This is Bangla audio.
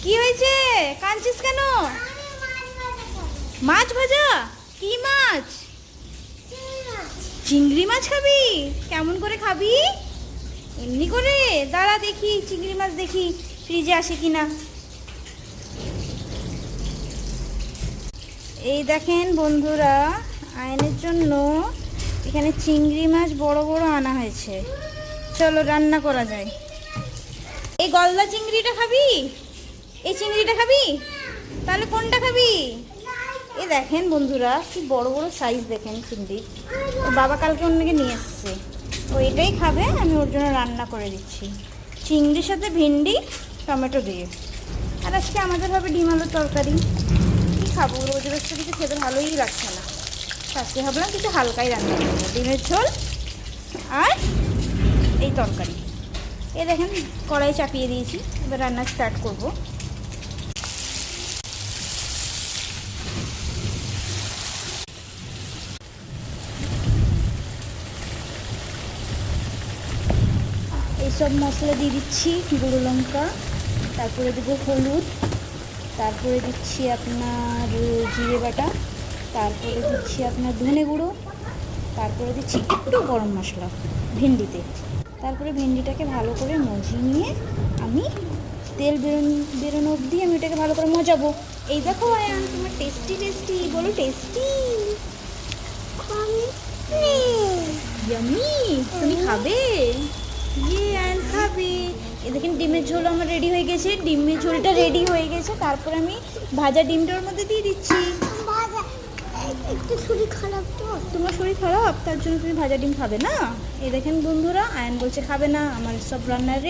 কি হয়েছে? কাঁদছিস কেন? মাছ ভাজা? কি মাছ? চিংড়ি মাছ খাবি? কেমন করে খাবি? এমনি করে? দাঁড়া দেখি চিংড়ি মাছ, দেখি ফ্রিজে আসে কিনা। এই দেখেন বন্ধুরা, আয়নের জন্য এখানে চিংড়ি মাছ বড় বড় আনা হয়েছে। চলো রান্না করা যায়। এই গলদা চিংড়িটা খাবি? এই চিংড়িটা খাবি? তাহলে কোনটা খাবি? এই দেখেন বন্ধুরা, কি বড় বড় সাইজ দেখেন চিংড়ি। ওর বাবা কালকে অন্যকে নিয়ে এসছে, ও এটাই খাবে, আমি ওর জন্য রান্না করে দিচ্ছি চিংড়ির সাথে ভেন্ডি টমেটো দিয়ে। আর আজকে আমাদের হবে ডিম আলুর তরকারি। কী খাবো, রোজ রোজ তো কিছু খেতে ভালোই লাগছে না, আজকে ভাবলাম কিছু হালকাই রান্না করবো, ডিমের ঝোল আর এই তরকারি। এ দেখেন কড়াই চাপিয়ে দিয়েছি, এবার রান্না স্টার্ট করব। এইসব মশলা দিয়ে দিচ্ছি, গুঁড়ো লঙ্কা, তারপরে দেবো হলুদ, তারপরে দিচ্ছি আপনার জিরে বাটা, তারপরে দিচ্ছি আপনার ধনে গুঁড়ো, তারপরে দিচ্ছি একটু গরম মশলা ভেন্ডিতে। তারপরে ভেন্ডিটাকে ভালো করে মজিয়ে নিয়ে আমি তেল বেরোনো অবধি আমি এটাকে ভালো করে মজাবো। এই দেখো আয়ান, তোমার টেস্টি টেস্টি বলো, টেস্টি ইয়ামি, তুমি খাবে? ইয়ে আয়ান খাবে। এ দেখেন ডিমের ঝোল আমার রেডি হয়ে গেছে, ডিমের ঝোলটা রেডি হয়ে গেছে। তারপর আমি ভাজা ডিমটার মধ্যে দিয়ে দিচ্ছি। একটু শরীর খারাপ তো। তোমার শরীর খারাপ, তার জন্য তুমি ভাজা ডিম খাবে না? এই দেখেন বন্ধুরা, আয়ান বলছে খাবে না, আমার সব রান্নার